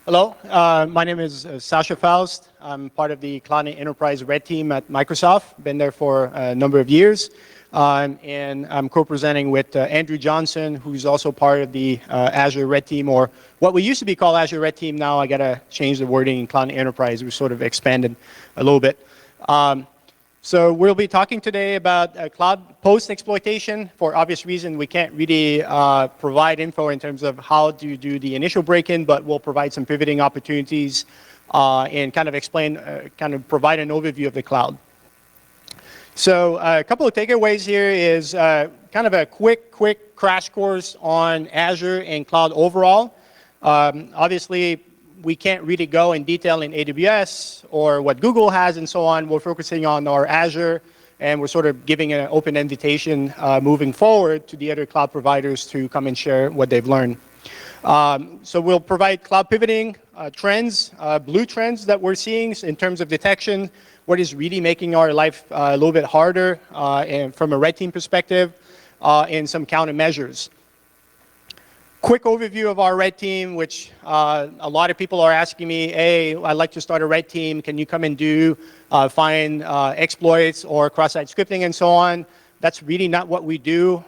Hello, my name is Sacha Faust. I'm part of the Cloud and Enterprise Red Team at Microsoft. Been there for a number of years. And I'm co-presenting with Andrew Johnson, who's also part of the Azure Red Team, or what we used to be called Azure Red Team. Now I got to change the wording in Cloud and Enterprise. We sort of expanded a little bit. So we'll be talking today about cloud post-exploitation. For obvious reason, we can't really provide info in terms of how to do the initial break-in, but we'll provide some pivoting opportunities and kind of explain, kind of provide an overview of the cloud. So a couple of takeaways here is kind of a quick crash course on Azure and cloud overall. Obviously, we can't really go in detail in AWS or what Google has and so on. We're focusing on our Azure, and we're sort of giving an open invitation moving forward to the other cloud providers to come and share what they've learned. So we'll provide cloud pivoting trends, blue trends that we're seeing in terms of detection, what is really making our life a little bit harder and from a red team perspective, and some countermeasures. Quick overview of our red team, which a lot of people are asking me, hey, I'd like to start a red team. Can you come and do find exploits or cross-site scripting and so on? That's really not what we do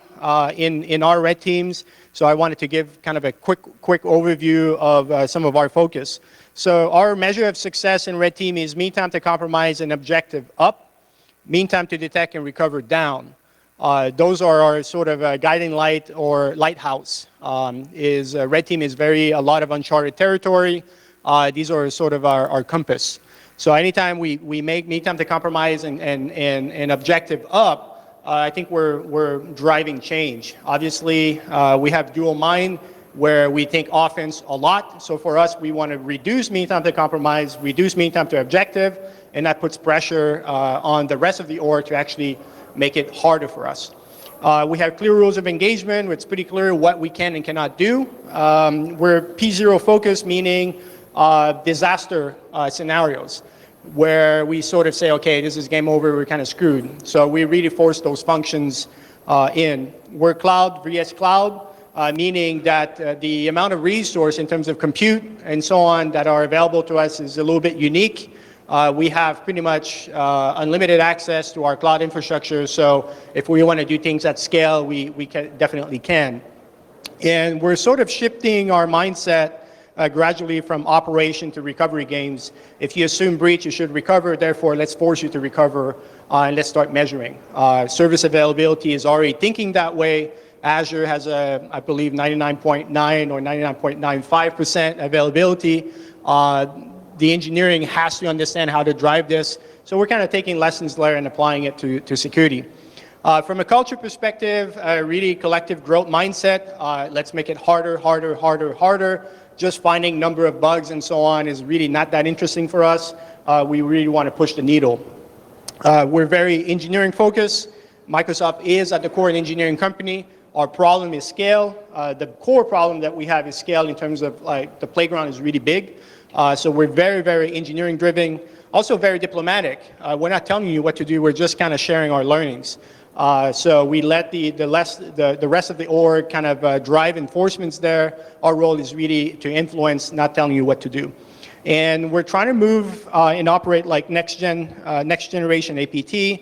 in our red teams. So I wanted to give kind of a quick overview of some of our focus. So our measure of success in red team is mean time to compromise and objective up, mean time to detect and recover down. Those are our sort of guiding light or lighthouse. Red team is a lot of uncharted territory. These are sort of our compass. So anytime we make mean time to compromise and objective up, I think we're driving change. Obviously, we have dual mind where we think offense a lot. So for us, we want to reduce mean time to compromise, reduce mean time to objective, and that puts pressure on the rest of the org to actually make it harder for us. We have clear rules of engagement. It's pretty clear what we can and cannot do. We're P0 focused, meaning disaster scenarios, where we sort of say, okay, this is game over, we're kind of screwed. So we really force those functions in. We're cloud vs cloud, meaning that the amount of resource in terms of compute and so on that are available to us is a little bit unique. We have pretty much unlimited access to our cloud infrastructure, so if we want to do things at scale, we definitely can. And we're sort of shifting our mindset gradually from operation to recovery games. If you assume breach, you should recover, therefore let's force you to recover and let's start measuring. Service availability is already thinking that way. Azure has I believe 99.9 or 99.95% availability. The engineering has to understand how to drive this. So we're kind of taking lessons there and applying it to security. From a culture perspective, a really collective growth mindset. Let's make it harder. Just finding number of bugs and so on is really not that interesting for us. We really want to push the needle. We're very engineering focused. Microsoft is at the core an engineering company. Our problem is scale. The core problem that we have is scale in terms of like the playground is really big. So we're very engineering driven, also very diplomatic. We're not telling you what to do, we're just kind of sharing our learnings. So we let the rest of the org kind of drive enforcements there. Our role is really to influence, not telling you what to do. And we're trying to move and operate like next generation APT.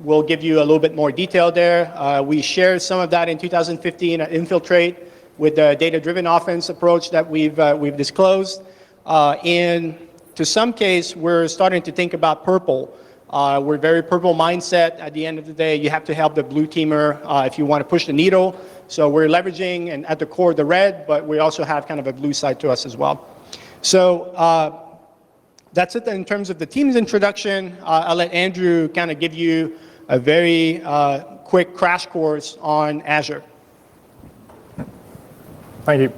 We'll give you a little bit more detail there. We shared some of that in 2015 at Infiltrate with the data-driven offense approach that we've disclosed. And to some case, we're starting to think about purple. We're very purple mindset. At the end of the day, you have to help the blue teamer if you want to push the needle. So we're leveraging and at the core the red, but we also have kind of a blue side to us as well. So that's it in terms of the team's introduction. I'll let Andrew kind of give you a very quick crash course on Azure. Thank you.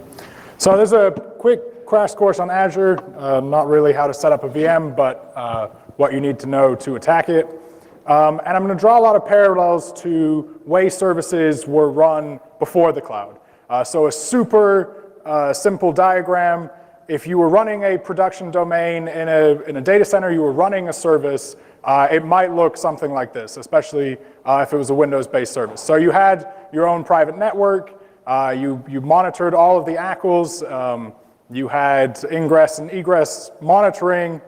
So there's a quick crash course on Azure, not really how to set up a VM, but what you need to know to attack it. And I'm going to draw a lot of parallels to way services were run before the cloud. So a super simple diagram, if you were running a production domain in a data center, you were running a service, it might look something like this, especially if it was a Windows-based service. So you had your own private network, you monitored all of the ACLs, You had ingress and egress monitoring,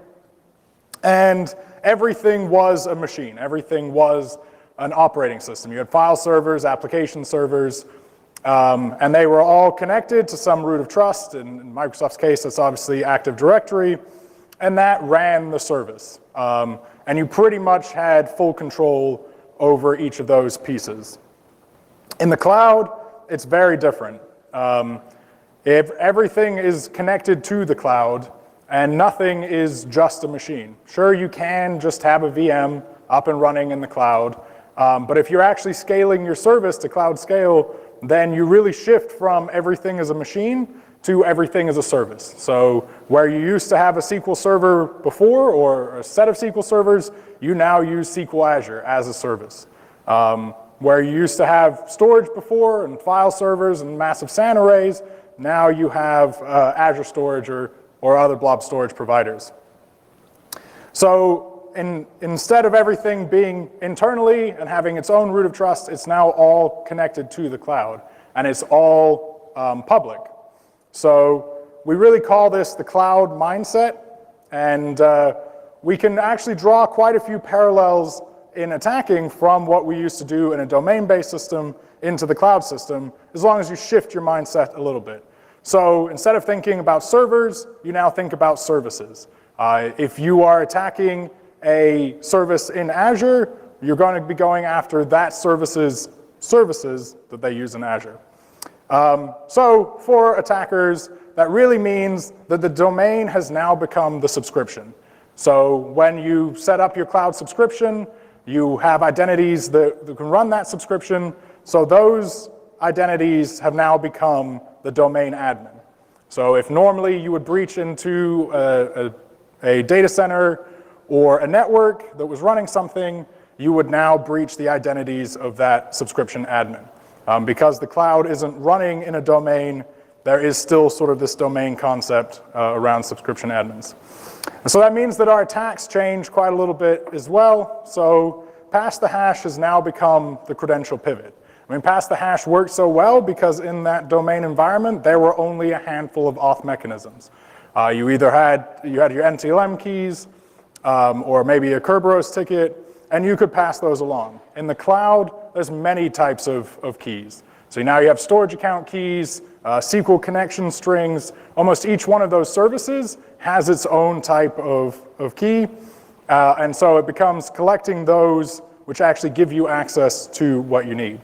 and everything was a machine. Everything was an operating system. You had file servers, application servers, and they were all connected to some root of trust. In Microsoft's case, that's obviously Active Directory, and that ran the service. And you pretty much had full control over each of those pieces. In the cloud, it's very different. If everything is connected to the cloud, and nothing is just a machine. Sure, you can just have a VM up and running in the cloud, but if you're actually scaling your service to cloud scale, then you really shift from everything as a machine to everything as a service. So where you used to have a SQL server before, or a set of SQL servers, you now use SQL Azure as a service. Where you used to have storage before, and file servers and massive SAN arrays, now you have Azure Storage or other blob storage providers. So instead of everything being internally and having its own root of trust, it's now all connected to the cloud, and it's all public. So we really call this the cloud mindset, and we can actually draw quite a few parallels in attacking from what we used to do in a domain-based system into the cloud system, as long as you shift your mindset a little bit. So instead of thinking about servers, you now think about services. If you are attacking a service in Azure, you're going to be going after that service's services that they use in Azure. So for attackers, that really means that the domain has now become the subscription. So when you set up your cloud subscription, you have identities that can run that subscription. So those identities have now become the domain admin. So if normally you would breach into a data center or a network that was running something, you would now breach the identities of that subscription admin. Because the cloud isn't running in a domain, there is still sort of this domain concept around subscription admins. And so that means that our attacks change quite a little bit as well. So pass the hash has now become the credential pivot. I mean, pass the hash worked so well because in that domain environment, there were only a handful of auth mechanisms. You either had your NTLM keys or maybe a Kerberos ticket, and you could pass those along. In the cloud, there's many types of keys. So now you have storage account keys, SQL connection strings. Almost each one of those services has its own type of key. And so it becomes collecting those which actually give you access to what you need.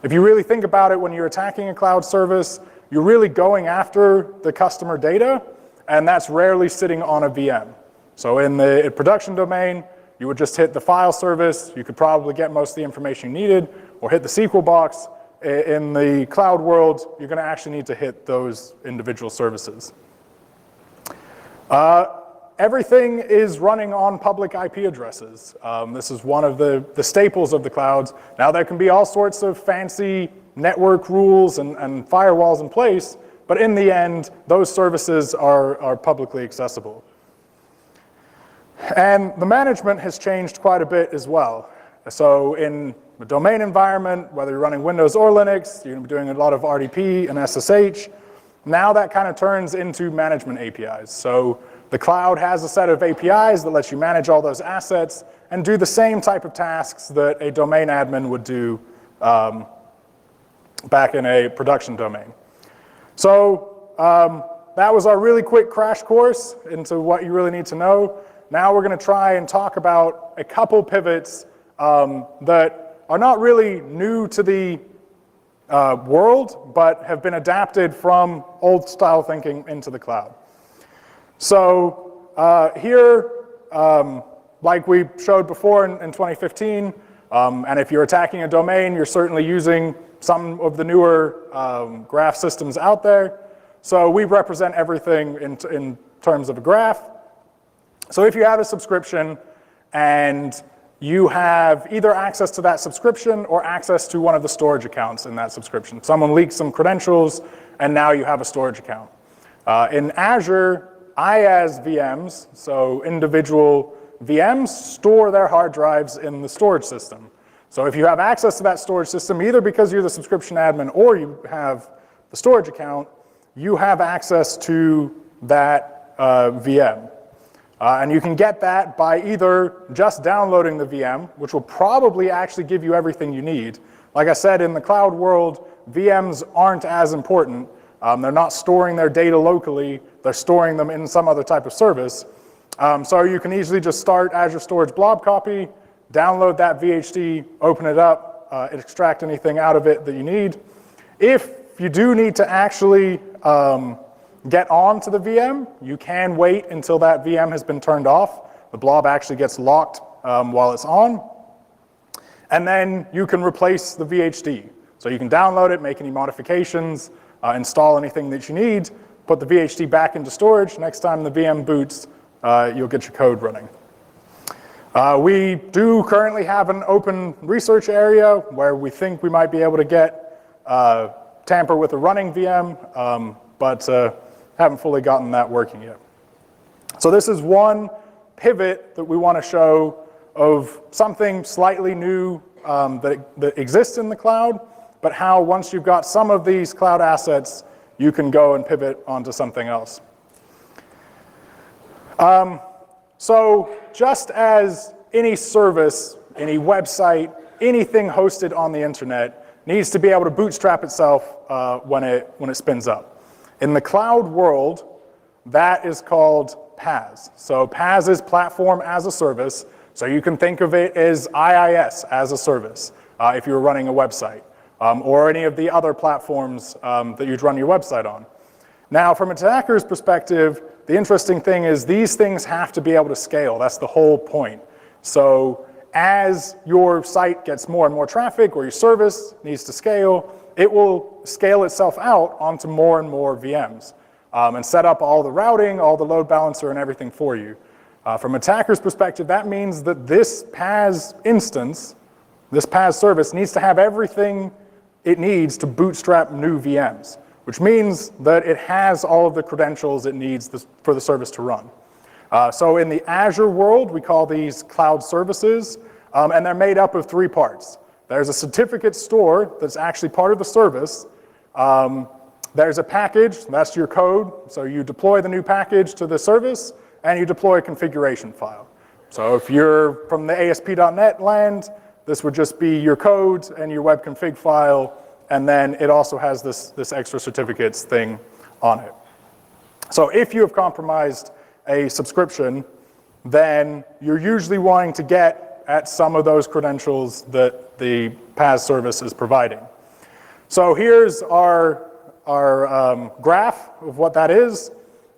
If you really think about it, when you're attacking a cloud service, you're really going after the customer data, and that's rarely sitting on a VM. So in the production domain, you would just hit the file service. You could probably get most of the information you needed, or hit the SQL box. In the cloud world, you're going to actually need to hit those individual services. Everything is running on public IP addresses. This is one of the staples of the clouds. Now there can be all sorts of fancy network rules and firewalls in place, but in the end, those services are publicly accessible. And the management has changed quite a bit as well. So in the domain environment, whether you're running Windows or Linux, you're going to be doing a lot of RDP and SSH. Now that kind of turns into management APIs. So the cloud has a set of APIs that lets you manage all those assets and do the same type of tasks that a domain admin would do back in a production domain. So that was our really quick crash course into what you really need to know. Now we're going to try and talk about a couple pivots that are not really new to the world, but have been adapted from old style thinking into the cloud. So here, like we showed before in 2015, and if you're attacking a domain, you're certainly using some of the newer graph systems out there. So we represent everything in terms of a graph. So if you have a subscription and you have either access to that subscription or access to one of the storage accounts in that subscription. Someone leaks some credentials, and now you have a storage account. In Azure, IaaS VMs, so individual VMs, store their hard drives in the storage system. So if you have access to that storage system, either because you're the subscription admin or you have the storage account, you have access to that VM. And you can get that by either just downloading the VM, which will probably actually give you everything you need. Like I said, in the cloud world, VMs aren't as important. They're not storing their data locally. They're storing them in some other type of service. So you can easily just start Azure Storage Blob Copy, download that VHD, open it up, extract anything out of it that you need. If you do need to actually get on to the VM, you can wait until that VM has been turned off. The blob actually gets locked while it's on. And then you can replace the VHD. So you can download it, make any modifications, install anything that you need, put the VHD back into storage. Next time the VM boots, you'll get your code running. We do currently have an open research area where we think we might be able to get tamper with a running VM, but haven't fully gotten that working yet. So this is one pivot that we want to show of something slightly new that exists in the cloud, but how once you've got some of these cloud assets, you can go and pivot onto something else. So just as any service, any website, anything hosted on the internet needs to be able to bootstrap itself when it spins up. In the cloud world, that is called PaaS. So PaaS is Platform as a Service. So you can think of it as IaaS as a service if you're running a website, or any of the other platforms that you'd run your website on. Now, from an attacker's perspective, the interesting thing is these things have to be able to scale. That's the whole point. So as your site gets more and more traffic, or your service needs to scale, it will scale itself out onto more and more VMs and set up all the routing, all the load balancer, and everything for you. From an attacker's perspective, that means that this PaaS instance, this PaaS service, needs to have everything it needs to bootstrap new VMs, which means that it has all of the credentials it needs for the service to run. So in the Azure world, we call these cloud services, and they're made up of 3 parts. There's a certificate store that's actually part of the service. There's a package, that's your code. So you deploy the new package to the service, and you deploy a configuration file. So if you're from the ASP.NET land, this would just be your code and your web config file, and then it also has this extra certificates thing on it. So if you have compromised a subscription, then you're usually wanting to get at some of those credentials that the PaaS service is providing. So here's our graph of what that is.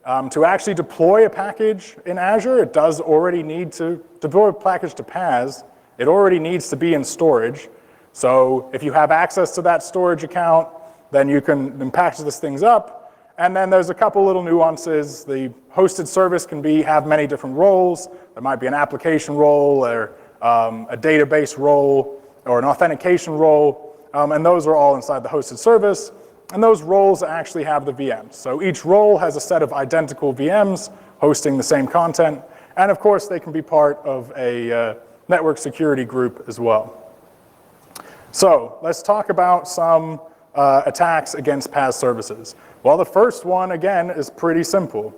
To actually deploy a package in Azure, it does already need to deploy a package to PaaS. It already needs to be in storage. So if you have access to that storage account, then you can package these things up. And then there's a couple little nuances. The hosted service can have many different roles. There might be an application role, or a database role, or an authentication role, and those are all inside the hosted service, and those roles actually have the VMs. So each role has a set of identical VMs hosting the same content, and of course they can be part of a network security group as well. So let's talk about some attacks against PaaS services. Well, the first one, again, is pretty simple.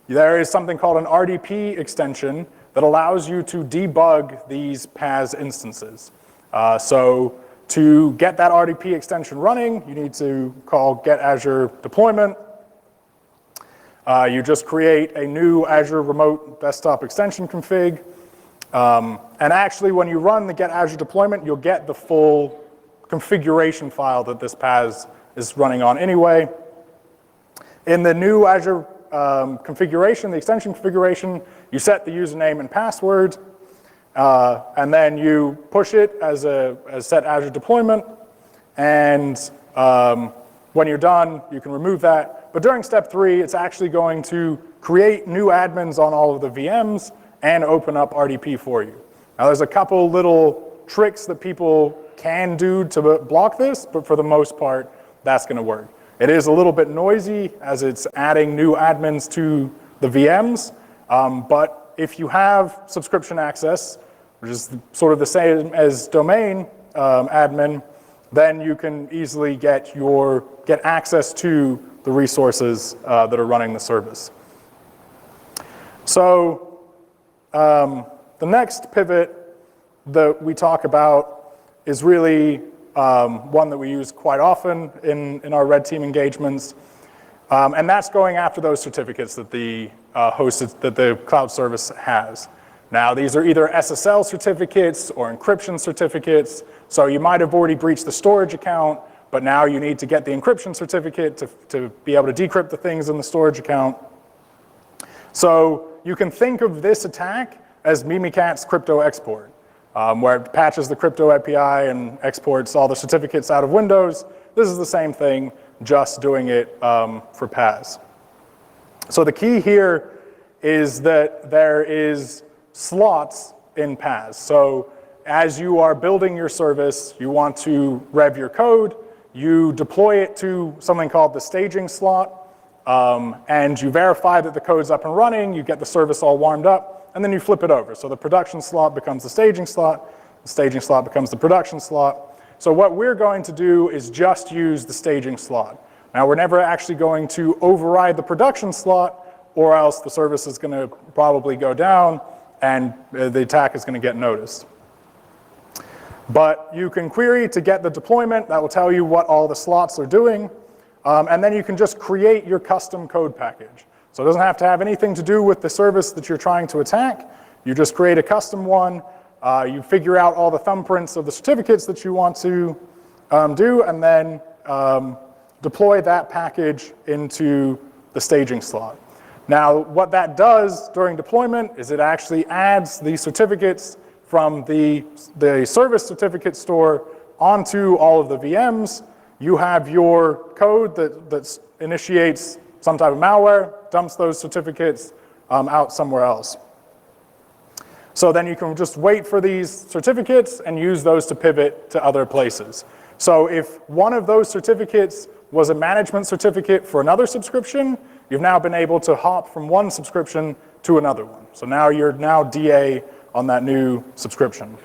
There is something called an RDP extension that allows you to debug these PaaS instances. So to get that RDP extension running, you need to call get Azure deployment. You just create a new Azure remote desktop extension config. And actually, when you run the get Azure deployment, you'll get the full configuration file that this PaaS is running on anyway. In the new Azure configuration, the extension configuration, you set the username and password, and then you push it as set Azure deployment. And when you're done, you can remove that. But during step 3, it's actually going to create new admins on all of the VMs and open up RDP for you. Now, there's a couple little tricks that people can do to block this, but for the most part, that's going to work. It is a little bit noisy as it's adding new admins to the VMs, but if you have subscription access, which is sort of the same as domain admin, then you can easily get access to the resources that are running the service. So the next pivot that we talk about is really one that we use quite often in our red team engagements, and that's going after those certificates that the that the cloud service has. Now, these are either SSL certificates or encryption certificates, so you might have already breached the storage account, but now you need to get the encryption certificate to be able to decrypt the things in the storage account. So you can think of this attack as Mimikatz crypto export, where it patches the crypto API and exports all the certificates out of Windows. This is the same thing, just doing it for PaaS. So the key here is that there is slots in PaaS. So as you are building your service, you want to rev your code, you deploy it to something called the staging slot, and you verify that the code's up and running, you get the service all warmed up, and then you flip it over. So the production slot becomes the staging slot becomes the production slot. So what we're going to do is just use the staging slot. Now, we're never actually going to override the production slot, or else the service is going to probably go down and the attack is going to get noticed. But you can query to get the deployment. That will tell you what all the slots are doing. And then you can just create your custom code package. So it doesn't have to have anything to do with the service that you're trying to attack. You just create a custom one. You figure out all the thumbprints of the certificates that you want to do, and then deploy that package into the staging slot. Now, what that does during deployment is it actually adds the certificates from the service certificate store onto all of the VMs. You have your code that initiates some type of malware, dumps those certificates out somewhere else. So then you can just wait for these certificates and use those to pivot to other places. So if one of those certificates was a management certificate for another subscription, you've now been able to hop from one subscription to another one. So now you're DA on that new subscription.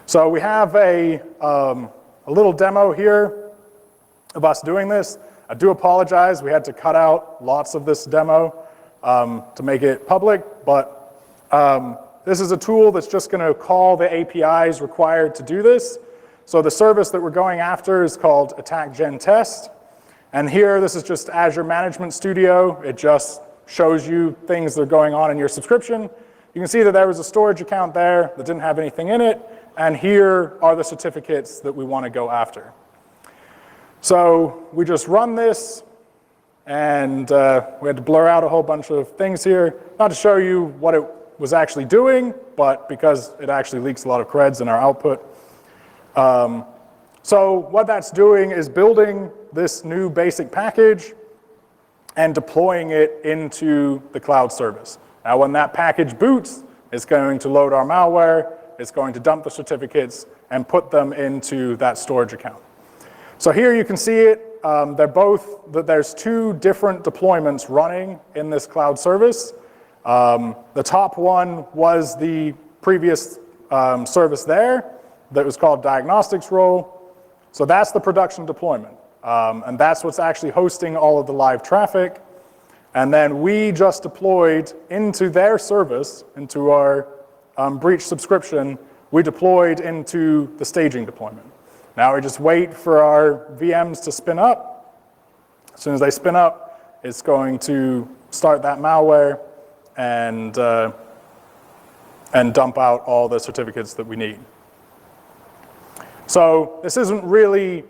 So we have a little demo here of us doing this. I do apologize, we had to cut out lots of this demo to make it public, but this is a tool that's just going to call the APIs required to do this. So the service that we're going after is called Attack Gen Test. And here, this is just Azure Management Studio. It just shows you things that are going on in your subscription. You can see that there was a storage account there that didn't have anything in it. And here are the certificates that we want to go after. So we just run this. And we had to blur out a whole bunch of things here, not to show you what it was actually doing, but because it actually leaks a lot of creds in our output. So what that's doing is building this new basic package and deploying it into the cloud service. Now, when that package boots, it's going to load our malware, it's going to dump the certificates and put them into that storage account. So here you can see it. There's two different deployments running in this cloud service. The top one was the previous service there that was called diagnostics role. So that's the production deployment. And that's what's actually hosting all of the live traffic. And then we just deployed into their service, into our breach subscription, we deployed into the staging deployment. Now we just wait for our VMs to spin up. As soon as they spin up, it's going to start that malware and dump out all the certificates that we need. So this isn't really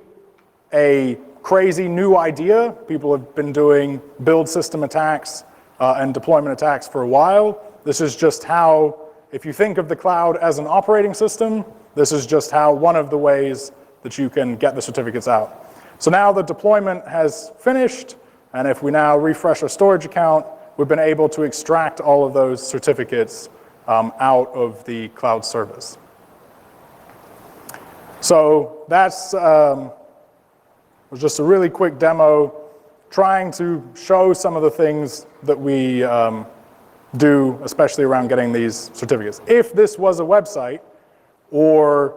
a crazy new idea. People have been doing build system attacks and deployment attacks for a while. This is just how, if you think of the cloud as an operating system, this is just how one of the ways that you can get the certificates out. So now the deployment has finished, and if we now refresh our storage account, we've been able to extract all of those certificates out of the cloud service. So that's was just a really quick demo trying to show some of the things that we do, especially around getting these certificates. If this was a website or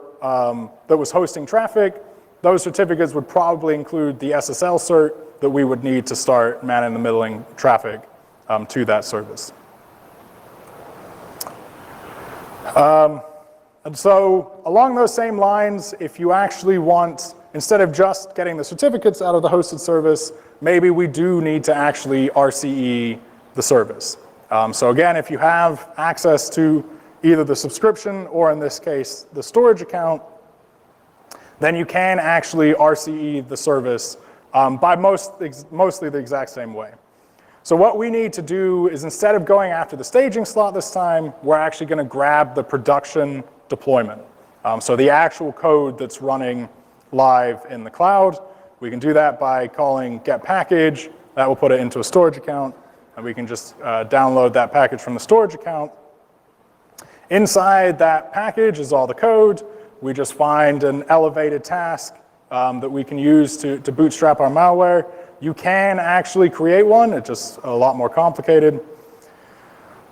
that was hosting traffic, those certificates would probably include the SSL cert that we would need to start manning the middling traffic to that service. And so along those same lines, if you actually want, instead of just getting the certificates out of the hosted service, maybe we do need to actually RCE the service. So again, if you have access to either the subscription or in this case, the storage account, then you can actually RCE the service by mostly the exact same way. So what we need to do is, instead of going after the staging slot this time, we're actually going to grab the production deployment. So the actual code that's running live in the cloud. We can do that by calling get package. That will put it into a storage account, and we can just download that package from the storage account. Inside that package is all the code. We just find an elevated task that we can use to bootstrap our malware. You can actually create one. It's just a lot more complicated.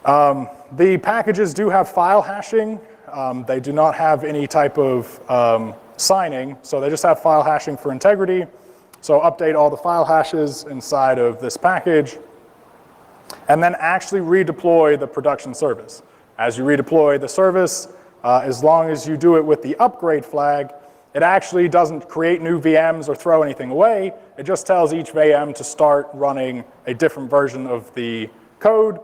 The packages do have file hashing. They do not have any type of signing, so they just have file hashing for integrity. So update all the file hashes inside of this package, and then actually redeploy the production service. As you redeploy the service, as long as you do it with the upgrade flag, it actually doesn't create new VMs or throw anything away. It just tells each VM to start running a different version of the code,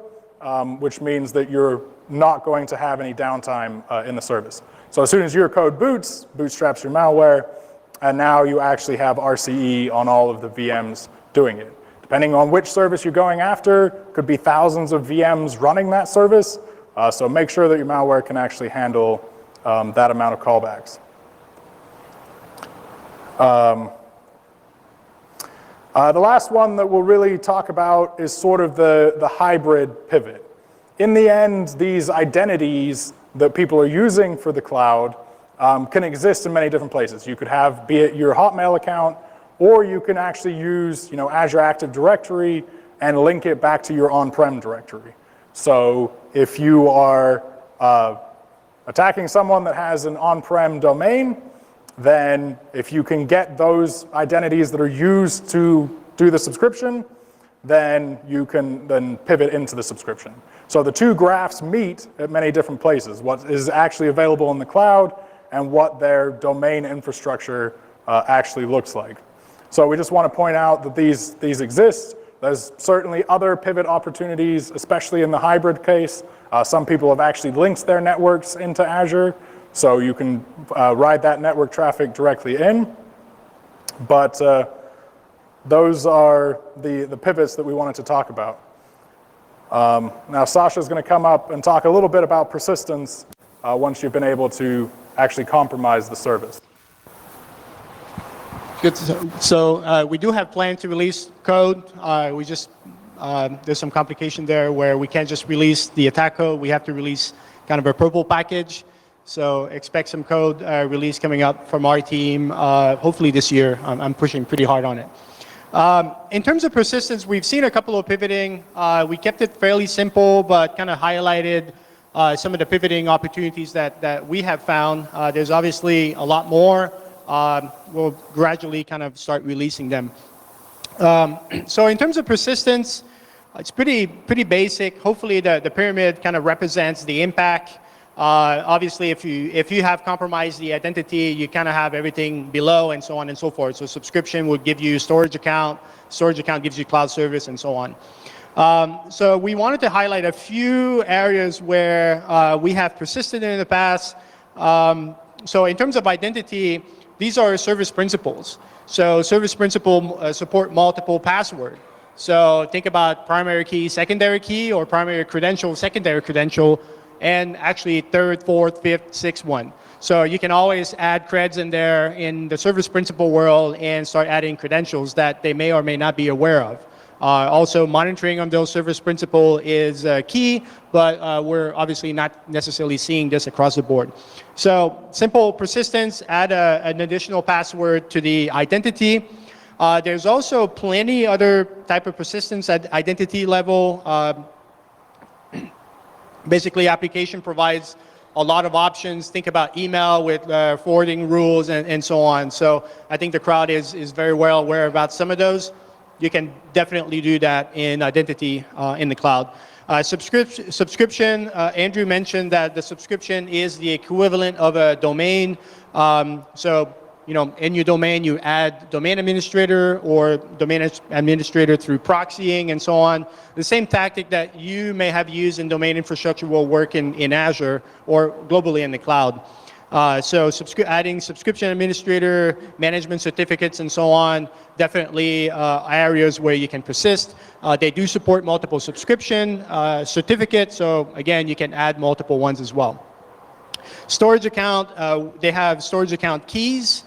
which means that you're not going to have any downtime in the service. So as soon as your code bootstraps your malware, and now you actually have RCE on all of the VMs doing it. Depending on which service you're going after, could be thousands of VMs running that service. So make sure that your malware can actually handle that amount of callbacks. The last one that we'll really talk about is sort of the hybrid pivot. In the end, these identities that people are using for the cloud can exist in many different places. You could have, be it your Hotmail account, or you can actually use, Azure Active Directory and link it back to your on-prem directory. So if you are attacking someone that has an on-prem domain, then if you can get those identities that are used to do the subscription, then you can then pivot into the subscription. So the two graphs meet at many different places, what is actually available in the cloud and what their domain infrastructure actually looks like. So we just want to point out that these exist. There's certainly other pivot opportunities, especially in the hybrid case. Some people have actually linked their networks into Azure, so you can ride that network traffic directly in. But those are the pivots that we wanted to talk about. Now Sacha's going to come up and talk a little bit about persistence once you've been able to actually compromise the service. Good. So we do have plans to release code. There's some complication there where we can't just release the attack code. We have to release kind of a purple package. So expect some code release coming up from our team, hopefully this year. I'm pushing pretty hard on it. In terms of persistence, we've seen a couple of pivoting. We kept it fairly simple, but kind of highlighted some of the pivoting opportunities that we have found. There's obviously a lot more. We'll gradually kind of start releasing them. So in terms of persistence, it's pretty basic. Hopefully the pyramid kind of represents the impact. Obviously, if you have compromised the identity, you kind of have everything below and so on and so forth. So subscription would give you storage account gives you cloud service, and so on. So we wanted to highlight a few areas where we have persisted in the past. So in terms of identity, these are service principals. So service principal support multiple password. So think about primary key, secondary key, or primary credential, secondary credential, and actually third, fourth, fifth, sixth one. So you can always add creds in there in the service principal world and start adding credentials that they may or may not be aware of. Also, monitoring on those service principal is key, but we're obviously not necessarily seeing this across the board. So simple persistence, add an additional password to the identity. There's also plenty other type of persistence at identity level. Basically, application provides a lot of options. Think about email with forwarding rules and so on. So I think the crowd is very well aware about some of those. you can definitely do that in identity in the cloud. Subscription, Andrew mentioned that the subscription is the equivalent of a domain. So, in your domain, you add domain administrator or domain administrator through proxying and so on. The same tactic that you may have used in domain infrastructure will work in Azure or globally in the cloud. So adding subscription administrator, management certificates, and so on, definitely areas where you can persist. They do support multiple subscription certificates, so again, you can add multiple ones as well. Storage account, they have storage account keys.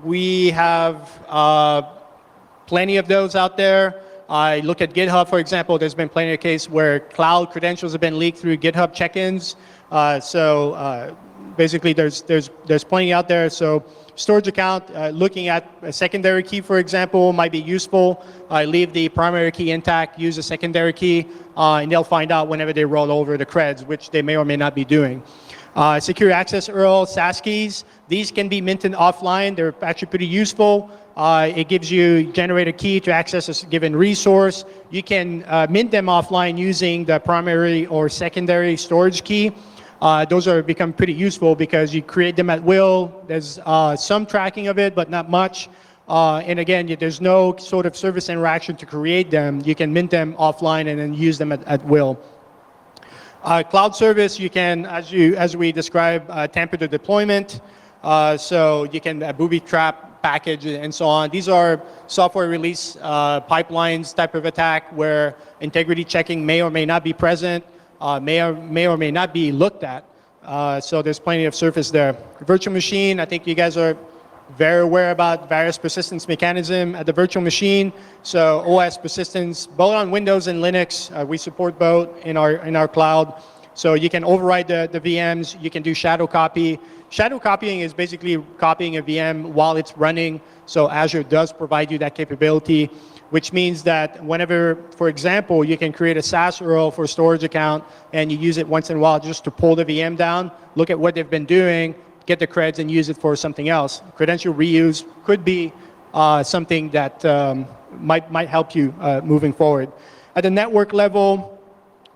We have plenty of those out there. I look at GitHub, for example. There's been plenty of cases where cloud credentials have been leaked through GitHub check-ins. Basically, there's plenty out there. So storage account, looking at a secondary key, for example, might be useful. Leave the primary key intact, use a secondary key, and they'll find out whenever they roll over the creds, which they may or may not be doing. Secure access URL, SAS keys, these can be minted offline. They're actually pretty useful. It gives you generate a key to access a given resource. You can mint them offline using the primary or secondary storage key. Those are become pretty useful because you create them at will. There's some tracking of it, but not much. And again, there's no sort of service interaction to create them. You can mint them offline and then use them at will. Cloud service, you can, as we described, tamper the deployment. So you can booby trap package and so on. These are software release pipelines type of attack where integrity checking may or may not be present, may or may not be looked at. So there's plenty of surface there. Virtual machine, I think you guys are very aware about various persistence mechanism at the virtual machine. So OS persistence, both on Windows and Linux, we support both in our cloud. So you can override the VMs, you can do shadow copy. Shadow copying is basically copying a VM while it's running. So Azure does provide you that capability, which means that whenever, for example, you can create a SAS URL for a storage account and you use it once in a while just to pull the VM down, look at what they've been doing, get the creds and use it for something else. Credential reuse could be something that might help you moving forward. At the network level,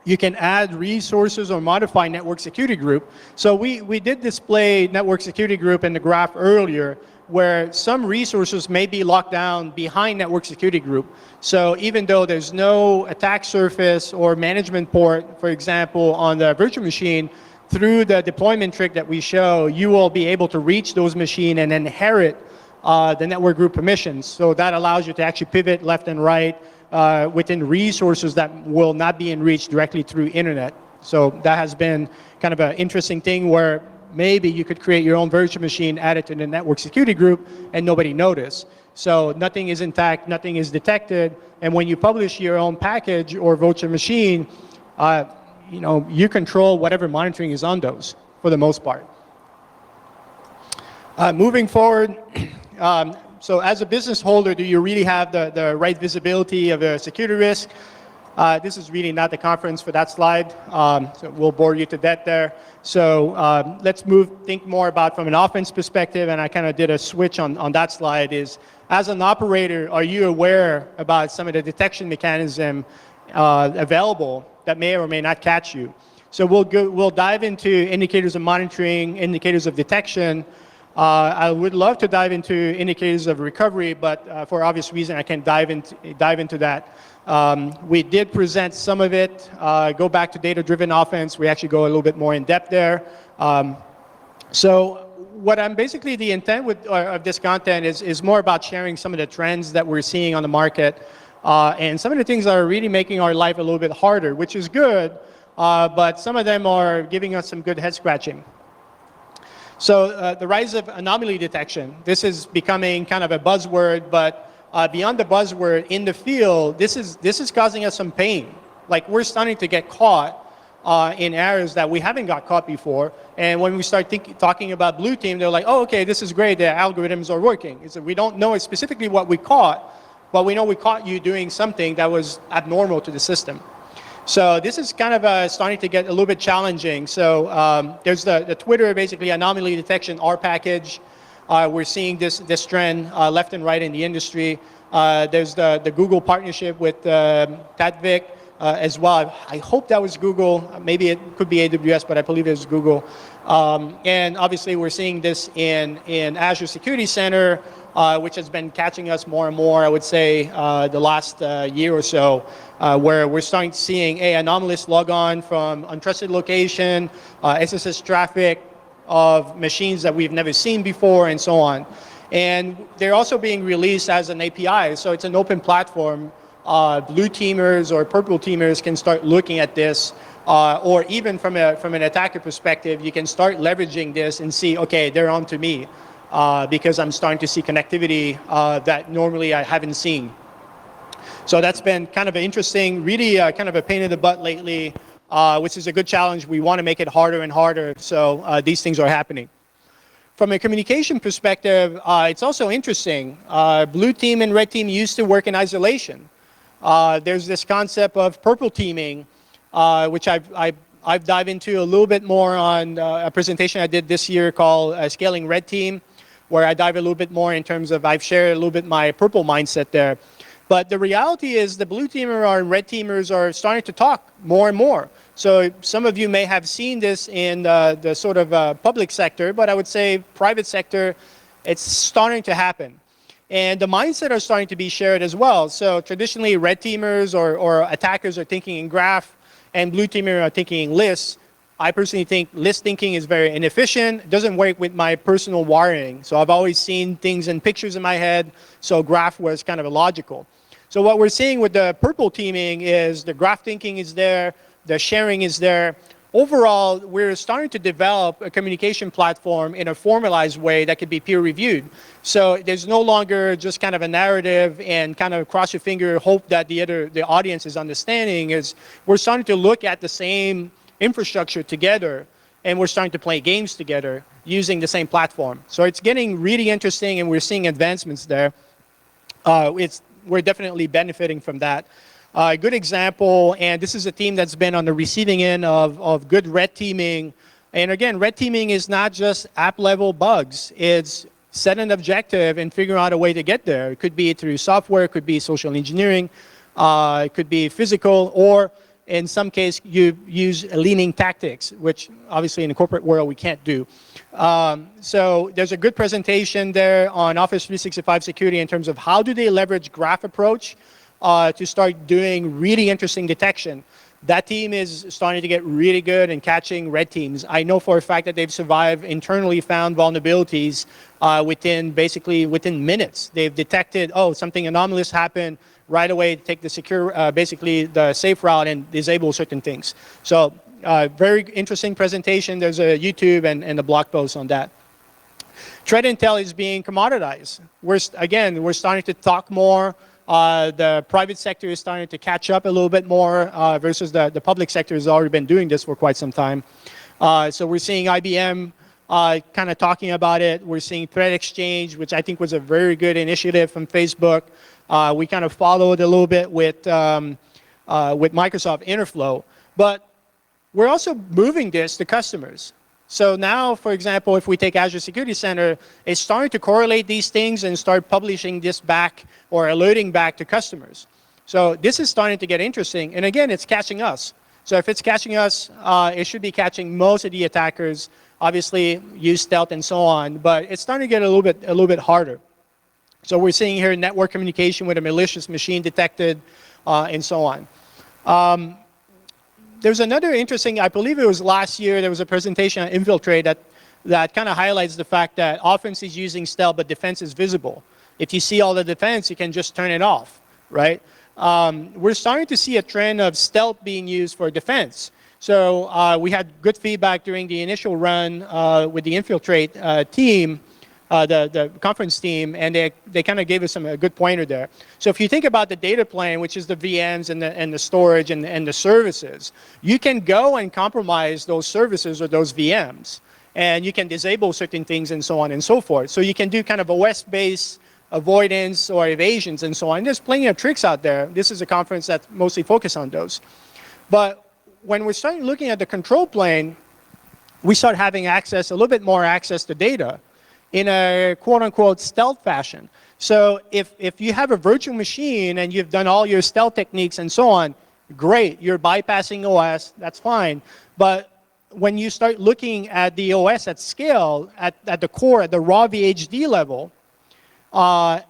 you can add resources or modify network security group. So we did display network security group in the graph earlier, where some resources may be locked down behind network security group. So even though there's no attack surface or management port, for example, on the virtual machine, through the deployment trick that we show, you will be able to reach those machines and inherit the network group permissions. So that allows you to actually pivot left and right within resources that will not be in reach directly through internet. So that has been kind of an interesting thing where maybe you could create your own virtual machine, add it to the network security group, and nobody noticed. So nothing is intact, nothing is detected, and when you publish your own package or virtual machine, you control whatever monitoring is on those for the most part. Moving forward, so as a business holder, do you really have the right visibility of a security risk? This is really not the conference for that slide, so we'll bore you to death there. So let's think more about from an offense perspective, and I kind of did a switch on that slide, is as an operator, are you aware about some of the detection mechanism available that may or may not catch you? So we'll dive into indicators of monitoring, indicators of detection. I would love to dive into indicators of recovery, but for obvious reason, I can't dive into that. We did present some of it. Go back to data-driven offense. We actually go a little bit more in depth there. So what I'm basically, the intent of this content is more about sharing some of the trends that we're seeing on the market and some of the things that are really making our life a little bit harder, which is good, but some of them are giving us some good head scratching. So the rise of anomaly detection, this is becoming kind of a buzzword, but beyond the buzzword, in the field, this is causing us some pain. Like, we're starting to get caught in areas that we haven't got caught before, and when we start talking about blue team, they're like, oh, okay, this is great, the algorithms are working. It's that we don't know specifically what we caught, but we know we caught you doing something that was abnormal to the system. So this is kind of starting to get a little bit challenging. So there's the Twitter, basically, anomaly detection R package. We're seeing this trend left and right in the industry. There's the Google partnership with Tatvik as well. I hope that was Google. Maybe it could be AWS, but I believe it was Google. And obviously, we're seeing this in Azure Security Center, which has been catching us more and more, I would say, the last year or so, where we're starting seeing anomalous logon from untrusted location, SSH traffic of machines that we've never seen before, and so on. And they're also being released as an API, so it's an open platform. Blue teamers or purple teamers can start looking at this, or even from an attacker perspective, you can start leveraging this and see, okay, they're on to me, because I'm starting to see connectivity that normally I haven't seen. So that's been kind of interesting, really kind of a pain in the butt lately, which is a good challenge. We want to make it harder and harder, so these things are happening. From a communication perspective, it's also interesting. Blue team and red team used to work in isolation. There's this concept of purple teaming, which I've dived into a little bit more on a presentation I did this year called Scaling Red Team, where I dive a little bit more in terms of, I've shared a little bit my purple mindset there. But the reality is the blue teamer and red teamers are starting to talk more and more. So some of you may have seen this in the sort of public sector, but I would say private sector, it's starting to happen. And the mindset are starting to be shared as well. So traditionally, red teamers or attackers are thinking in graph, and blue teamers are thinking in lists. I personally think list thinking is very inefficient. It doesn't work with my personal wiring. So I've always seen things in pictures in my head, so graph was kind of illogical. So what we're seeing with the purple teaming is the graph thinking is there, the sharing is there. Overall, we're starting to develop a communication platform in a formalized way that could be peer reviewed. So there's no longer just kind of a narrative and kind of cross your finger, hope that the audience is understanding. We're starting to look at the same infrastructure together, and we're starting to play games together using the same platform. So it's getting really interesting, and we're seeing advancements there. We're definitely benefiting from that. A good example, and this is a team that's been on the receiving end of good red teaming. And again, red teaming is not just app level bugs. It's set an objective and figure out a way to get there. It could be through software, it could be social engineering, it could be physical, or in some case, you use leaning tactics, which obviously in the corporate world we can't do. So there's a good presentation there on Office 365 security in terms of how do they leverage graph approach to start doing really interesting detection. That team is starting to get really good in catching red teams. I know for a fact that they've survived internally found vulnerabilities within minutes. They've detected, oh, something anomalous happened, right away take the secure, basically the safe route and disable certain things. So very interesting presentation. There's a YouTube and a blog post on that. Threat intel is being commoditized. We're starting to talk more. The private sector is starting to catch up a little bit more versus the public sector has already been doing this for quite some time. So we're seeing IBM kind of talking about it. We're seeing Threat Exchange, which I think was a very good initiative from Facebook. We kind of followed a little bit with Microsoft Interflow, but we're also moving this to customers. So now, for example, if we take Azure Security Center, it's starting to correlate these things and start publishing this back or alerting back to customers. So this is starting to get interesting, and again, it's catching us. So if it's catching us, it should be catching most of the attackers. Obviously, use stealth and so on, but it's starting to get a little bit harder. So we're seeing here network communication with a malicious machine detected, and so on. There's another interesting, I believe it was last year, there was a presentation on Infiltrate that kind of highlights the fact that offense is using stealth, but defense is visible. If you see all the defense, you can just turn it off, right? We're starting to see a trend of stealth being used for defense. So we had good feedback during the initial run with the Infiltrate team, the conference team, and they kind of gave us a good pointer there. So if you think about the data plane, which is the VMs and the storage and the services, you can go and compromise those services or those VMs, and you can disable certain things and so on and so forth. So you can do kind of OS-based avoidance or evasions and so on. There's plenty of tricks out there. This is a conference that's mostly focused on those. But when we start looking at the control plane, we start having access, a little bit more access to data in a quote-unquote stealth fashion. So if you have a virtual machine and you've done all your stealth techniques and so on, great, you're bypassing OS, that's fine. But when you start looking at the OS at scale, at the core, at the raw VHD level,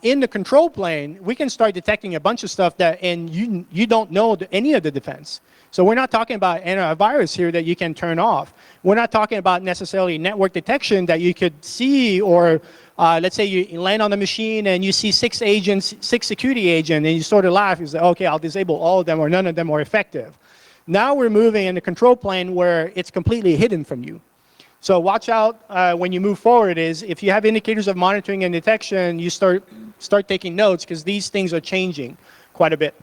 in the control plane, we can start detecting a bunch of stuff that, and you don't know any of the defense. So we're not talking about antivirus here that you can turn off. We're not talking about necessarily network detection that you could see, or let's say you land on the machine and you see 6 agents, 6 security agents, and you sort of laugh. You say, okay, I'll disable all of them, or none of them are effective. Now we're moving in the control plane where it's completely hidden from you. So watch out when you move forward. Is if you have indicators of monitoring and detection, you start taking notes, because these things are changing quite a bit.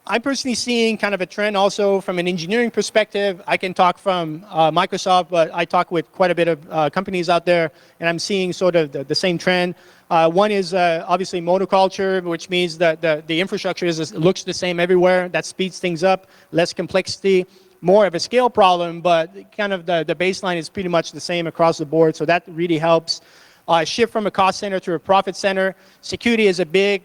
I'm personally seeing kind of a trend also from an engineering perspective. I can talk from Microsoft, but I talk with quite a bit of companies out there, and I'm seeing sort of the same trend. One is obviously monoculture, which means that the infrastructure looks the same everywhere. That speeds things up, less complexity, more of a scale problem, but kind of the baseline is pretty much the same across the board, so that really helps. Shift from a cost center to a profit center. Security is a big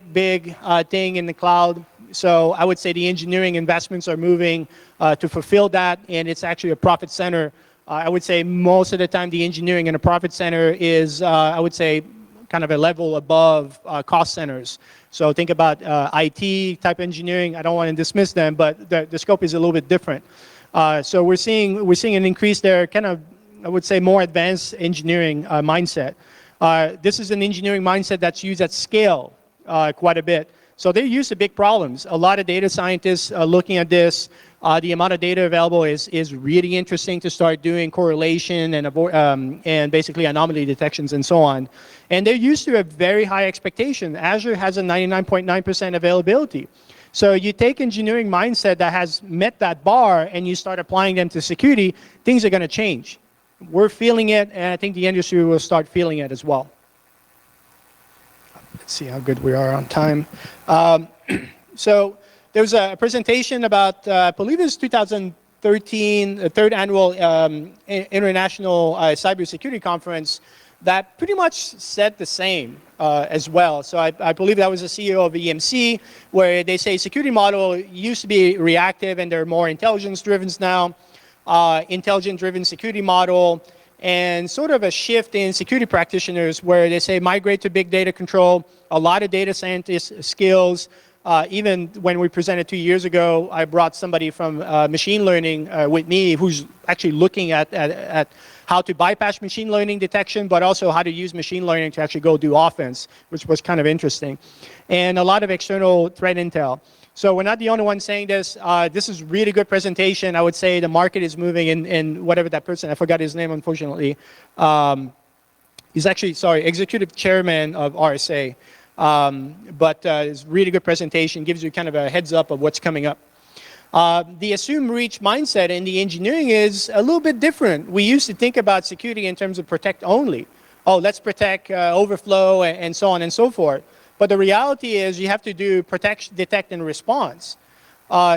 thing in the cloud. So I would say the engineering investments are moving to fulfill that, and it's actually a profit center. I would say most of the time the engineering in a profit center is, I would say, kind of a level above cost centers. So think about IT type engineering. I don't want to dismiss them, but the scope is a little bit different. So we're seeing an increase there, kind of, I would say, more advanced engineering mindset. This is an engineering mindset that's used at scale quite a bit. So they're used to big problems. A lot of data scientists are looking at this. The amount of data available is really interesting to start doing correlation and basically anomaly detections and so on. And they're used to a very high expectation. Azure has a 99.9% availability. So you take engineering mindset that has met that bar and you start applying them to security, things are going to change. We're feeling it, and I think the industry will start feeling it as well. Let's see how good we are on time. So there was a presentation about, I believe it was 2013, the third annual International Cybersecurity Conference, that pretty much said the same as well. So I believe that was the CEO of EMC, where they say security model used to be reactive and they're more intelligence-driven now. Intelligent-driven security model, and sort of a shift in security practitioners where they say migrate to big data control, a lot of data scientist skills. Even when we presented 2 years ago, I brought somebody from machine learning with me who's actually looking at how to bypass machine learning detection, but also how to use machine learning to actually go do offense, which was kind of interesting. And a lot of external threat intel. So we're not the only one saying this. This is really good presentation. I would say the market is moving in whatever that person, I forgot his name, unfortunately. He's actually, executive chairman of RSA. But it's really good presentation, gives you kind of a heads up of what's coming up. The assume reach mindset in the engineering is a little bit different. We used to think about security in terms of protect only. Oh, let's protect overflow and so on and so forth. But the reality is you have to do protect, detect, and response.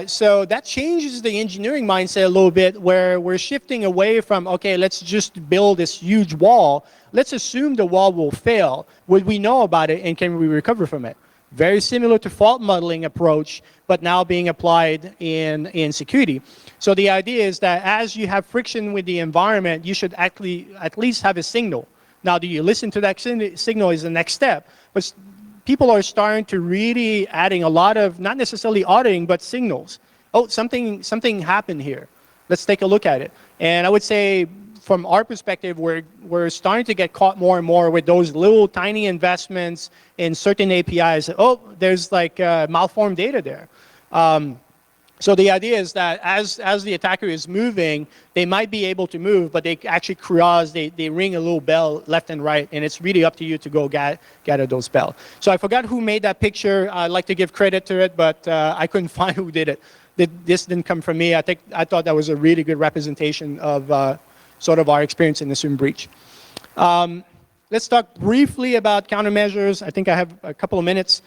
So that changes the engineering mindset a little bit, where we're shifting away from, okay, let's just build this huge wall. Let's assume the wall will fail. Would we know about it, and can we recover from it? Very similar to fault modeling approach, but now being applied in security. So the idea is that as you have friction with the environment, you should actually at least have a signal. Now, do you listen to that signal is the next step. But people are starting to really adding a lot of, not necessarily auditing, but signals. Oh, something happened here. Let's take a look at it. And I would say, from our perspective, we're starting to get caught more and more with those little tiny investments in certain APIs. Oh, there's like malformed data there. So the idea is that as the attacker is moving, they might be able to move, but they actually they ring a little bell left and right, and it's really up to you to go gather those bells. So I forgot who made that picture. I'd like to give credit to it, but I couldn't find who did it. This didn't come from me. I thought that was a really good representation of sort of our experience in the assume breach. Let's talk briefly about countermeasures. I think I have a couple of minutes.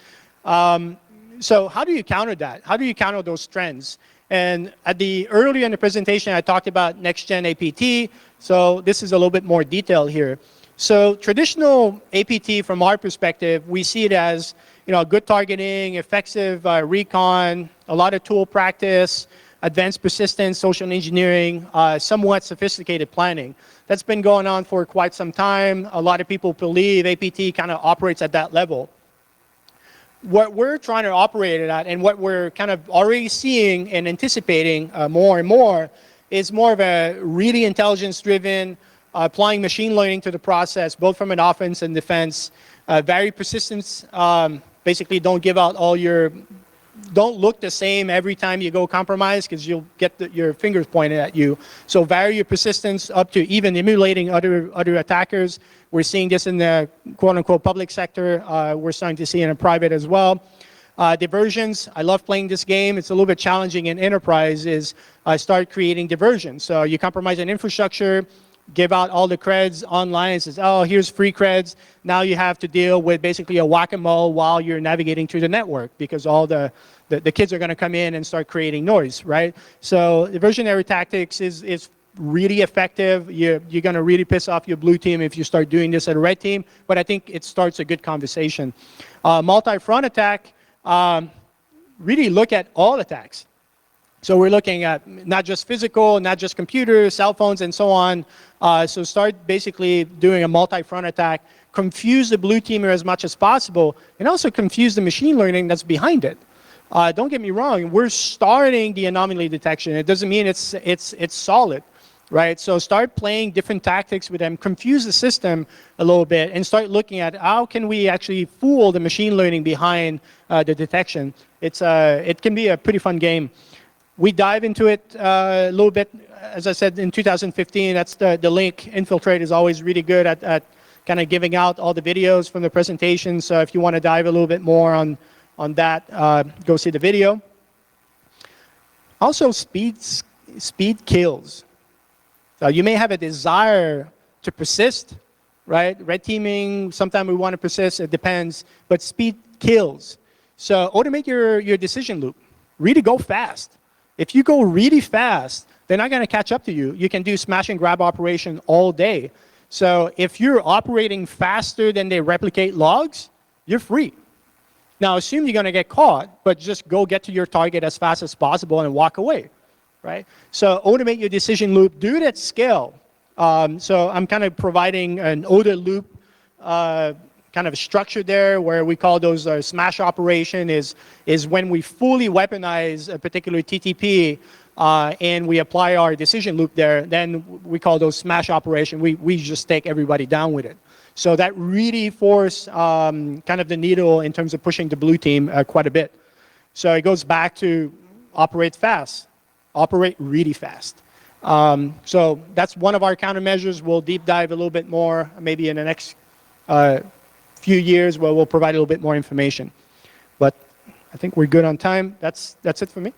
So how do you counter that? How do you counter those trends? And earlier in the presentation, I talked about next-gen APT. So this is a little bit more detail here. So traditional APT, from our perspective, we see it as good targeting, effective recon, a lot of tool practice, advanced persistence, social engineering, somewhat sophisticated planning. That's been going on for quite some time. A lot of people believe APT kind of operates at that level. What we're trying to operate it at, and what we're kind of already seeing and anticipating more and more, is more of a really intelligence-driven, applying machine learning to the process, both from an offense and defense, very persistent, basically don't give out all your, don't look the same every time you go compromise, because you'll get your fingers pointed at you. So vary your persistence up to even emulating other attackers. We're seeing this in the quote-unquote public sector. We're starting to see it in private as well. Diversions, I love playing this game. It's a little bit challenging in enterprise, is start creating diversions. So you compromise an infrastructure, give out all the creds online, and says, oh, here's free creds. Now you have to deal with basically a whack-a-mole while you're navigating through the network, because all the kids are going to come in and start creating noise, right? So diversionary tactics is really effective. You're going to really piss off your blue team if you start doing this at a red team, but I think it starts a good conversation. Multi-front attack, really look at all attacks. So we're looking at not just physical, not just computers, cell phones, and so on. So start basically doing a multi-front attack, confuse the blue teamer as much as possible, and also confuse the machine learning that's behind it. Don't get me wrong, we're starting the anomaly detection. It doesn't mean it's solid, right? So start playing different tactics with them, confuse the system a little bit, and start looking at how can we actually fool the machine learning behind the detection. It can be a pretty fun game. We dive into it a little bit, as I said, in 2015. That's the link. Infiltrate is always really good at kind of giving out all the videos from the presentation. So if you want to dive a little bit more on that, go see the video. Also, speed kills. So you may have a desire to persist, right? Red teaming, sometimes we want to persist, it depends, but speed kills. So automate your decision loop. Really go fast. If you go really fast, they're not going to catch up to you. You can do smash and grab operation all day. So if you're operating faster than they replicate logs, you're free. Now, assume you're going to get caught, but just go get to your target as fast as possible and walk away, right? So automate your decision loop. Do it at scale. So I'm kind of providing an ODA loop kind of structure there, where we call those smash operation is when we fully weaponize a particular TTP and we apply our decision loop there, then we call those smash operation. We just take everybody down with it. So that really forced kind of the needle in terms of pushing the blue team quite a bit. So it goes back to operate fast, operate really fast. So that's one of our countermeasures. We'll deep dive a little bit more, maybe in the next few years, where we'll provide a little bit more information. But I think we're good on time. That's it for me.